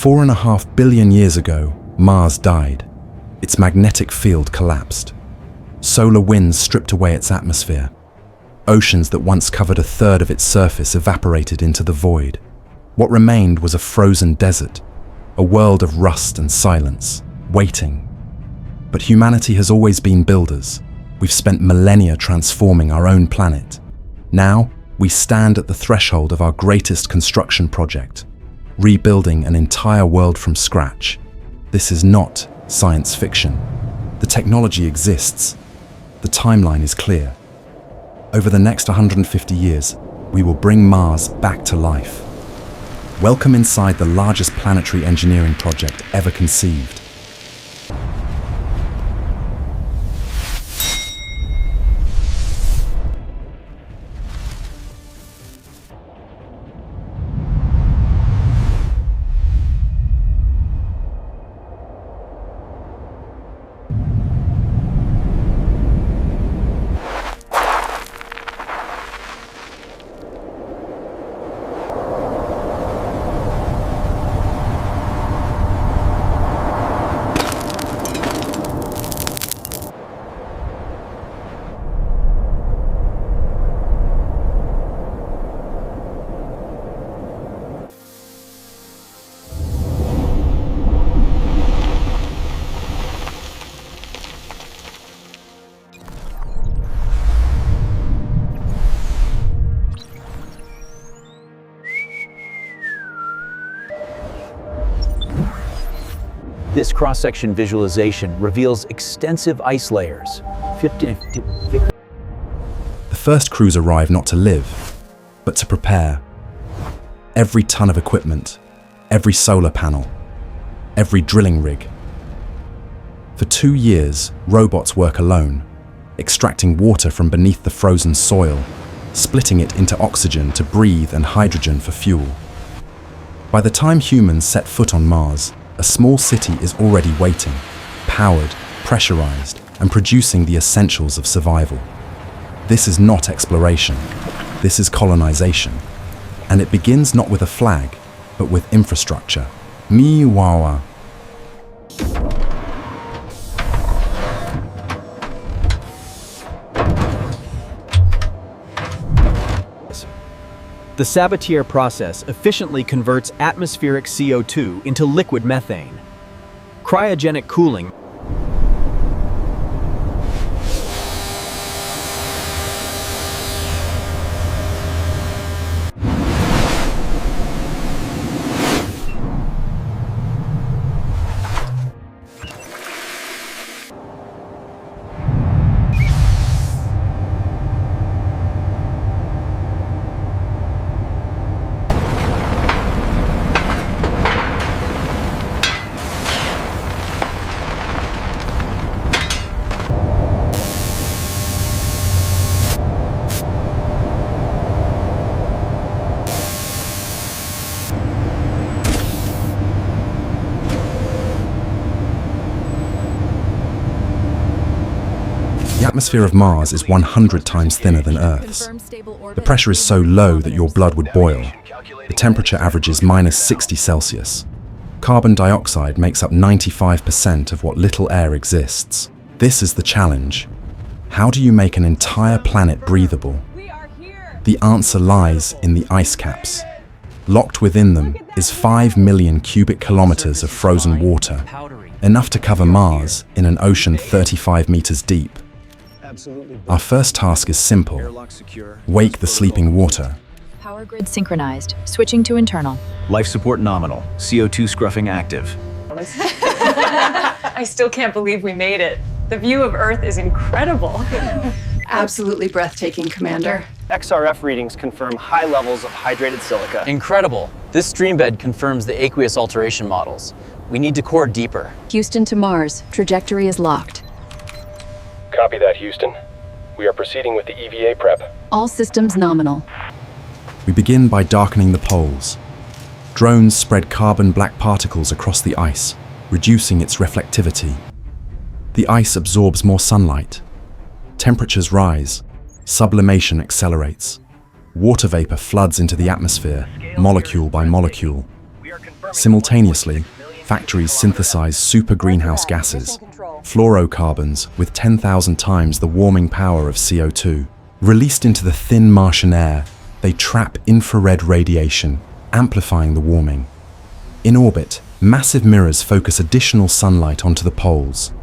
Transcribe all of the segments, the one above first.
4.5 billion years ago, Mars died. Its magnetic field collapsed. Solar winds stripped away its atmosphere. Oceans that once covered a third of its surface evaporated into the void. What remained was a frozen desert, a world of rust and silence, waiting. But humanity has always been builders. We've spent millennia transforming our own planet. Now, we stand at the threshold of our greatest construction project, rebuilding an entire world from scratch. This is not science fiction. The technology exists. The timeline is clear. Over the next 150 years, we will bring Mars back to life. Welcome inside the largest planetary engineering project ever conceived. This cross-section visualization reveals extensive ice layers. The first crews arrive not to live, but to prepare. Every ton of equipment, every solar panel, every drilling rig. For 2 years, robots work alone, extracting water from beneath the frozen soil, splitting it into oxygen to breathe and hydrogen for fuel. By the time humans set foot on Mars, a small city is already waiting, powered, pressurized, and producing the essentials of survival. This is not exploration. This is colonization. And it begins not with a flag, but with infrastructure. Miwawa. The Sabatier process efficiently converts atmospheric CO2 into liquid methane. Cryogenic cooling The atmosphere of Mars is 100 times thinner than Earth's. The pressure is so low that your blood would boil. The temperature averages -60 Celsius. Carbon dioxide makes up 95% of what little air exists. This is the challenge. How do you make an entire planet breathable? The answer lies in the ice caps. Locked within them is 5 million cubic kilometers of frozen water, enough to cover Mars in an ocean 35 meters deep. Our first task is simple. Wake the sleeping water. Power grid synchronized. Switching to internal. life support nominal, CO2 scruffing active. I still can't believe we made it. The view of Earth is incredible. Absolutely breathtaking, Commander. XRF readings confirm high levels of hydrated silica. Incredible. This stream bed confirms the aqueous alteration models. We need to core deeper. Houston to Mars. Trajectory is locked. Copy that, Houston. We are proceeding with the EVA prep. All systems nominal. We begin by darkening the poles. Drones spread carbon black particles across the ice, reducing its reflectivity. The ice absorbs more sunlight. Temperatures rise. Sublimation accelerates. Water vapor floods into the atmosphere, molecule by molecule. Simultaneously, factories synthesize super greenhouse gases, fluorocarbons with 10,000 times the warming power of CO2. Released into the thin Martian air, they trap infrared radiation, amplifying the warming. In orbit, massive mirrors focus additional sunlight onto the poles.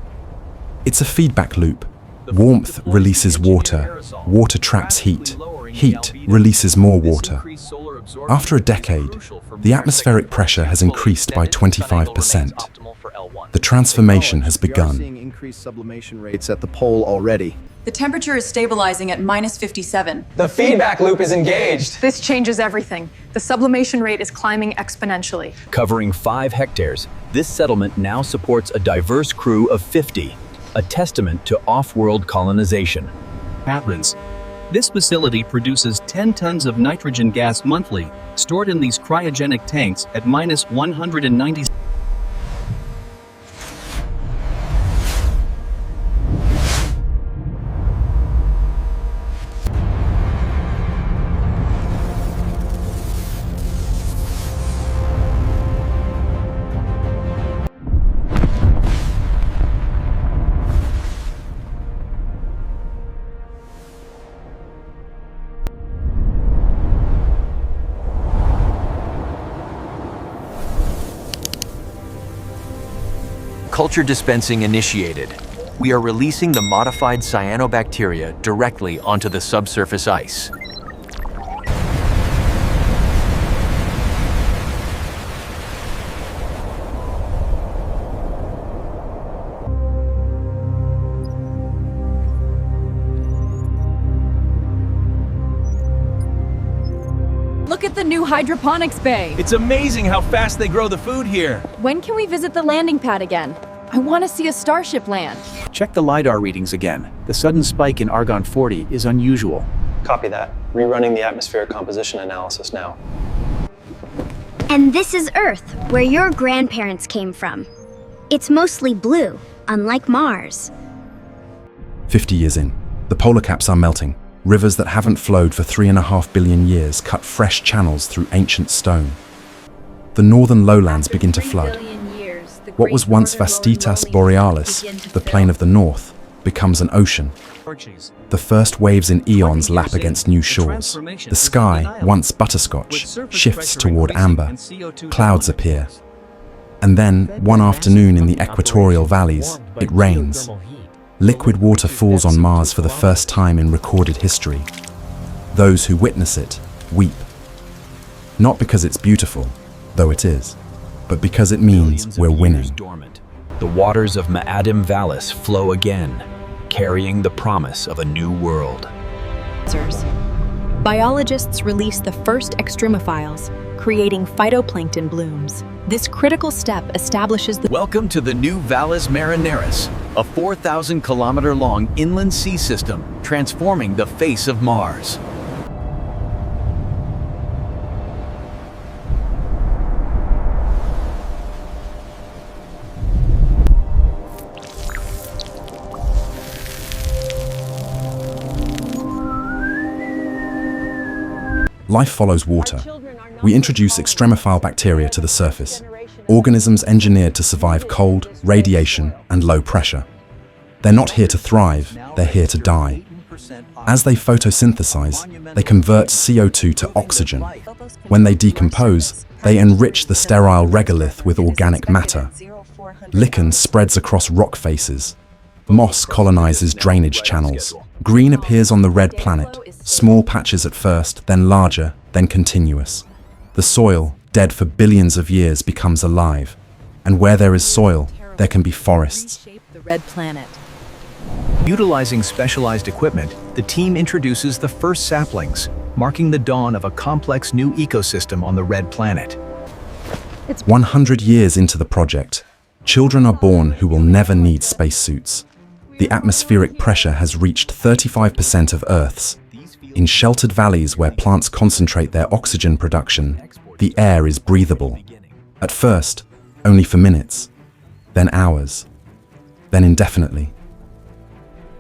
It's a feedback loop. Warmth releases water, water traps heat, heat releases more water. After a decade, the atmospheric pressure has increased by 25%. The transformation has begun. Seeing increased sublimation rates at the pole already. The temperature is stabilizing at -57. The feedback loop is engaged. This changes everything. The sublimation rate is climbing exponentially. Covering 5 hectares, this settlement now supports a diverse crew of 50, a testament to off-world colonization. Inhabitants. This facility produces 10 tons of nitrogen gas monthly, stored in these cryogenic tanks at -190. Culture dispensing initiated. We are releasing the modified cyanobacteria directly onto the subsurface ice. Look at the new hydroponics bay. It's amazing how fast they grow the food here. When can we visit the landing pad again? I want to see a starship land. Check the LiDAR readings again. The sudden spike in argon 40 is unusual. Copy that. Rerunning the atmospheric composition analysis now. And this is Earth, where your grandparents came from. It's mostly blue, unlike Mars. 50 years in, the polar caps are melting. Rivers that haven't flowed for 3.5 billion years cut fresh channels through ancient stone. The northern lowlands begin to flood. What was once Vastitas Borealis, the plain of the north, becomes an ocean. The first waves in eons lap against new shores. The sky, once butterscotch, shifts toward amber. Clouds appear. And then, one afternoon in the equatorial valleys, it rains. Liquid water falls on Mars for the first time in recorded history. Those who witness it weep. Not because it's beautiful, though it is, but because it means we're winning. The waters of Ma'adim Vallis flow again, carrying the promise of a new world. Biologists release the first extremophiles, creating phytoplankton blooms. This critical step establishes the... Welcome to the new Valles Marineris, a 4,000-kilometer-long inland sea system transforming the face of Mars. Life follows water. We introduce extremophile bacteria to the surface, organisms engineered to survive cold, radiation, and low pressure. They're not here to thrive, they're here to die. As they photosynthesize, they convert CO2 to oxygen. When they decompose, they enrich the sterile regolith with organic matter. Lichen spreads across rock faces. Moss colonizes drainage channels. Green appears on the red planet, small patches at first, then larger, then continuous. The soil, dead for billions of years, becomes alive. And where there is soil, there can be forests. The red planet. Utilizing specialized equipment, the team introduces the first saplings, marking the dawn of a complex new ecosystem on the red planet. 100 years into the project, children are born who will never need spacesuits. The atmospheric pressure has reached 35% of Earth's. In sheltered valleys where plants concentrate their oxygen production, the air is breathable. At first, only for minutes, then hours, then indefinitely.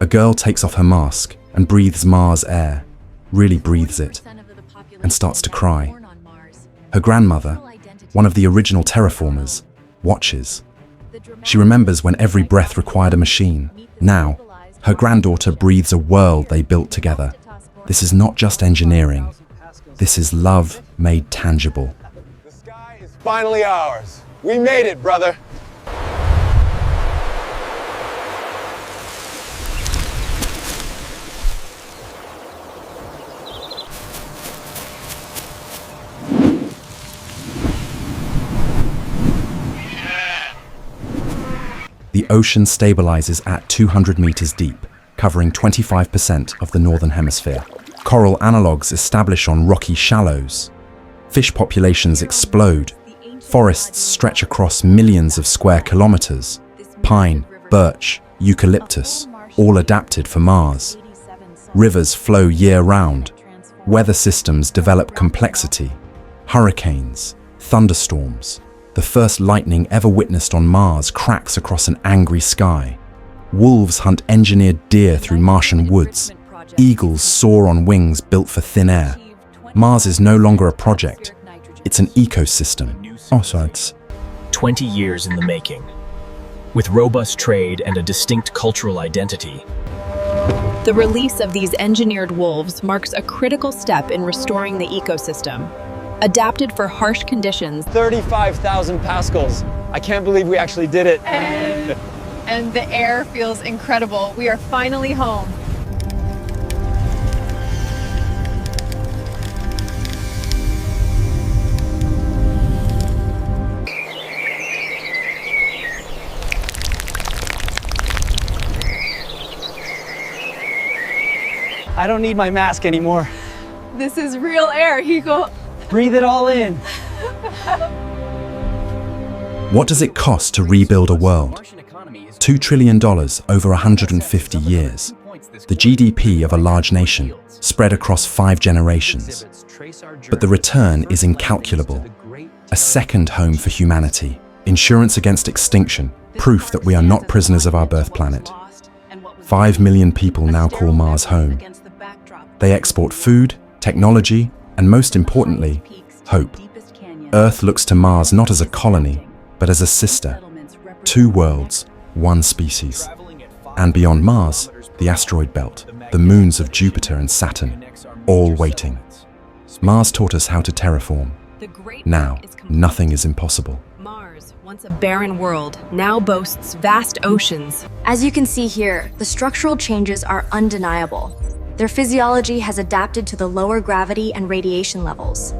A girl takes off her mask and breathes Mars air, really breathes it, and starts to cry. Her grandmother, one of the original terraformers, watches. She remembers when every breath required a machine. Now, her granddaughter breathes a world they built together. This is not just engineering. This is love made tangible. The sky is finally ours. We made it, brother. The ocean stabilizes at 200 meters deep, covering 25% of the northern hemisphere. Coral analogues establish on rocky shallows. Fish populations explode. Forests stretch across millions of square kilometers. Pine, birch, eucalyptus, all adapted for Mars. Rivers flow year-round. Weather systems develop complexity. Hurricanes, thunderstorms. The first lightning ever witnessed on Mars cracks across an angry sky. Wolves hunt engineered deer through Martian woods. Eagles soar on wings built for thin air. Mars is no longer a project. It's an ecosystem. So it's 20 years in the making. With robust trade and a distinct cultural identity. The release of these engineered wolves marks a critical step in restoring the ecosystem. Adapted for harsh conditions. 35,000 pascals. I can't believe we actually did it. And the air feels incredible. We are finally home. I don't need my mask anymore. This is real air, Hiko. Breathe it all in. What does it cost to rebuild a world? $2 trillion over 150 years. The GDP of a large nation, spread across 5 generations. But the return is incalculable. A second home for humanity, insurance against extinction, proof that we are not prisoners of our birth planet. 5 million people now call Mars home. They export food, technology, and most importantly, hope. Earth looks to Mars not as a colony, but as a sister. 2 worlds, 1 species. And beyond Mars, the asteroid belt, the moons of Jupiter and Saturn, all waiting. Mars taught us how to terraform. Now, nothing is impossible. Mars, once a barren world, now boasts vast oceans. As you can see here, the structural changes are undeniable. Their physiology has adapted to the lower gravity and radiation levels.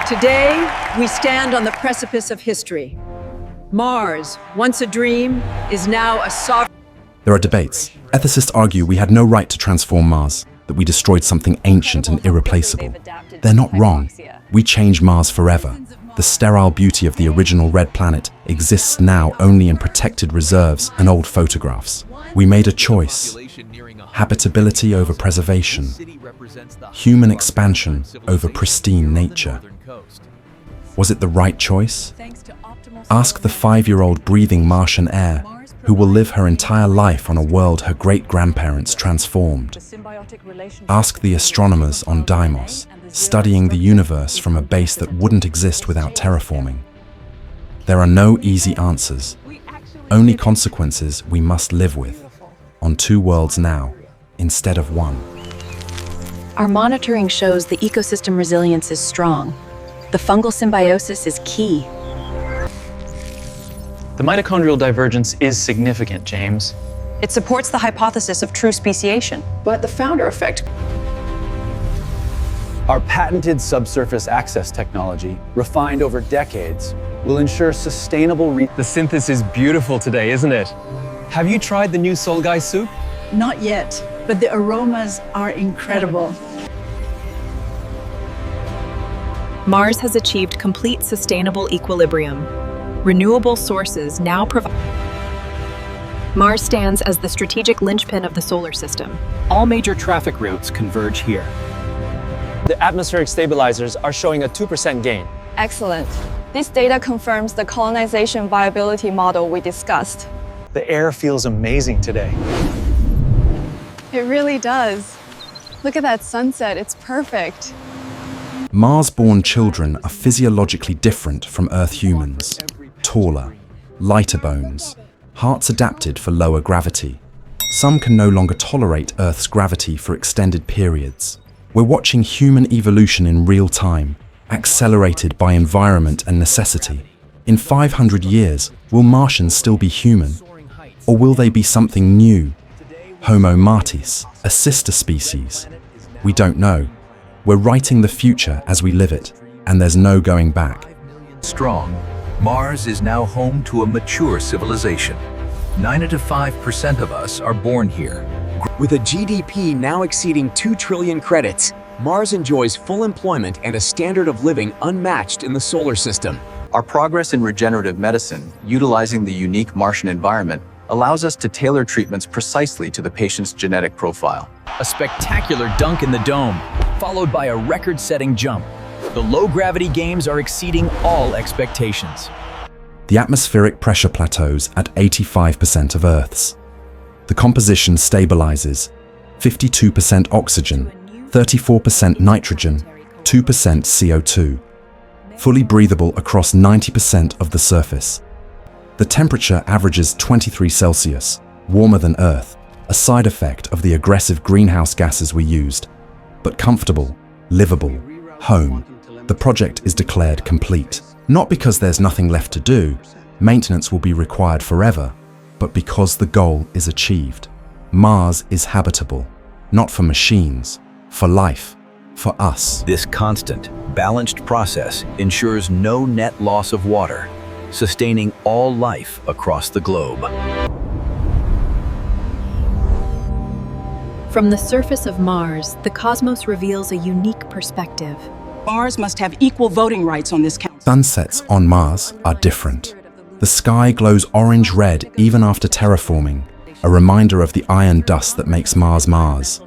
Today, we stand on the precipice of history. Mars, once a dream, is now a sovereign... There are debates. Ethicists argue we had no right to transform Mars, that we destroyed something ancient and irreplaceable. They're not wrong. We changed Mars forever. The sterile beauty of the original red planet exists now only in protected reserves and old photographs. We made a choice. Habitability over preservation. Human expansion over pristine nature. Was it the right choice? Ask the 5-year-old breathing Martian air, who will live her entire life on a world her great-grandparents transformed. Ask the astronomers on Deimos, studying the universe from a base that wouldn't exist without terraforming. There are no easy answers, only consequences we must live with, on 2 worlds now, instead of 1. Our monitoring shows the ecosystem resilience is strong. The fungal symbiosis is key. The mitochondrial divergence is significant, James. It supports the hypothesis of true speciation. But the founder effect... Our patented subsurface access technology, refined over decades, will ensure sustainable The synthesis is beautiful today, isn't it? Have you tried the new Soul Guy soup? Not yet, but the aromas are incredible. Mars has achieved complete sustainable equilibrium. Renewable sources now provide... Mars stands as the strategic linchpin of the solar system. All major traffic routes converge here. The atmospheric stabilizers are showing a 2% gain. Excellent. This data confirms the colonization viability model we discussed. The air feels amazing today. It really does. Look at that sunset, it's perfect. Mars-born children are physiologically different from Earth humans. Taller, lighter bones, hearts adapted for lower gravity. Some can no longer tolerate Earth's gravity for extended periods. We're watching human evolution in real time, accelerated by environment and necessity. In 500 years, will Martians still be human? Or will they be something new? Homo martis, a sister species? We don't know. We're writing the future as we live it, and there's no going back. Strong, Mars is now home to a mature civilization. 95% of us are born here. With a GDP now exceeding 2 trillion credits, Mars enjoys full employment and a standard of living unmatched in the solar system. Our progress in regenerative medicine, utilizing the unique Martian environment, allows us to tailor treatments precisely to the patient's genetic profile. A spectacular dunk in the dome, followed by a record-setting jump. The low-gravity games are exceeding all expectations. The atmospheric pressure plateaus at 85% of Earth's. The composition stabilizes: 52% oxygen, 34% nitrogen, 2% CO2. Fully breathable across 90% of the surface. The temperature averages 23 Celsius, warmer than Earth, a side effect of the aggressive greenhouse gases we used. But comfortable, livable, home. The project is declared complete. Not because there's nothing left to do, maintenance will be required forever, but because the goal is achieved. Mars is habitable, not for machines, for life, for us. This constant, balanced process ensures no net loss of water, sustaining all life across the globe. From the surface of Mars, the cosmos reveals a unique perspective. Mars must have equal voting rights on this council. Sunsets on Mars are different. The sky glows orange-red even after terraforming, a reminder of the iron dust that makes Mars Mars.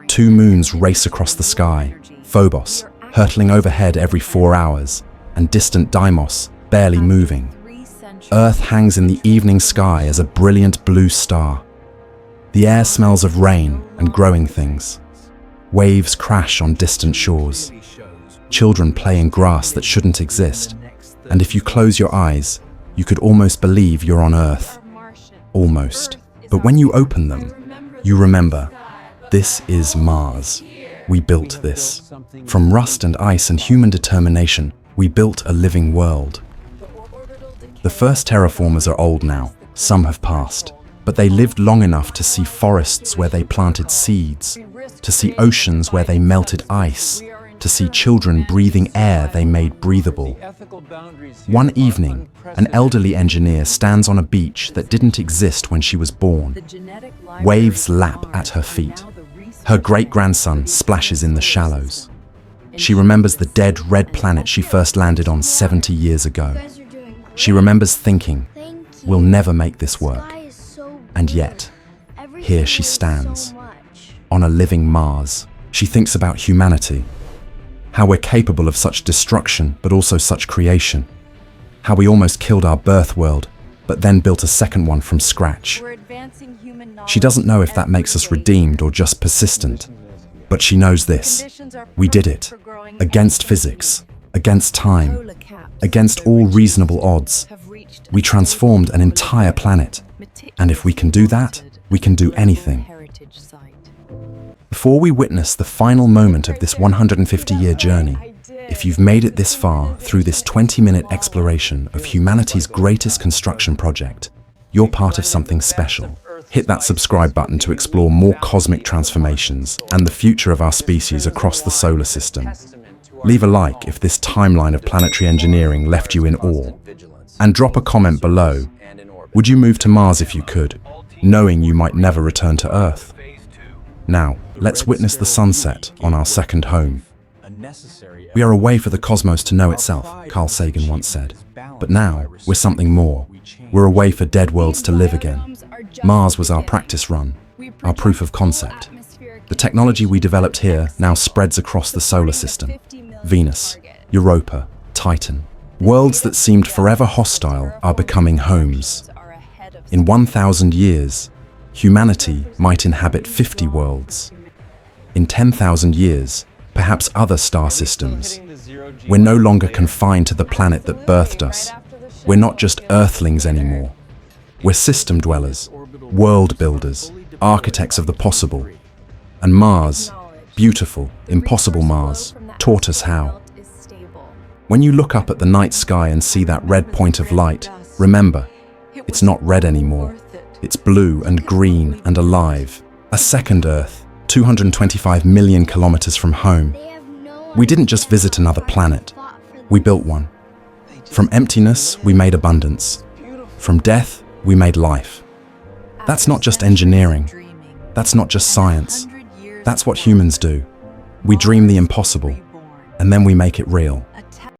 2 moons race across the sky, Phobos, hurtling overhead every 4 hours, and distant Deimos, barely moving. Earth hangs in the evening sky as a brilliant blue star. The air smells of rain and growing things. Waves crash on distant shores. Children play in grass that shouldn't exist, and if you close your eyes, you could almost believe you're on Earth. Almost. But when you open them, you remember, this is Mars. We built this. From rust and ice and human determination, we built a living world. The first terraformers are old now, some have passed, but they lived long enough to see forests where they planted seeds, to see oceans where they melted ice, to see children breathing air they made breathable. One evening, an elderly engineer stands on a beach that didn't exist when she was born. Waves lap at her feet. Her great-grandson splashes in the shallows. She remembers the dead red planet she first landed on 70 years ago. She remembers thinking, we'll never make this work. And yet, here she stands, on a living Mars. She thinks about humanity, how we're capable of such destruction, but also such creation. How we almost killed our birth world, but then built a second one from scratch. She doesn't know if that makes us redeemed or just persistent, but she knows this. We did it. Against physics, against time, against all reasonable odds. We transformed an entire planet. And if we can do that, we can do anything. Before we witness the final moment of this 150-year journey, if you've made it this far through this 20-minute exploration of humanity's greatest construction project, you're part of something special. Hit that subscribe button to explore more cosmic transformations and the future of our species across the solar system. Leave a like if this timeline of planetary engineering left you in awe. And drop a comment below. Would you move to Mars if you could, knowing you might never return to Earth? Now, let's witness the sunset on our second home. We are a way for the cosmos to know itself, Carl Sagan once said. But now, we're something more. We're a way for dead worlds to live again. Mars was our practice run, our proof of concept. The technology we developed here now spreads across the solar system. Venus, Europa, Titan. Worlds that seemed forever hostile are becoming homes. In 1,000 years, humanity might inhabit 50 worlds. In 10,000 years, perhaps other star systems, We're no longer confined to the planet that birthed us. We're not just Earthlings anymore. We're system dwellers, world builders, architects of the possible. And Mars, beautiful, impossible Mars, taught us how. When you look up at the night sky and see that red point of light, remember, it's not red anymore. It's blue and green and alive. A second Earth, 225 million kilometers from home. We didn't just visit another planet. We built one. From emptiness, we made abundance. From death, we made life. That's not just engineering. That's not just science. That's what humans do. We dream the impossible, and then we make it real.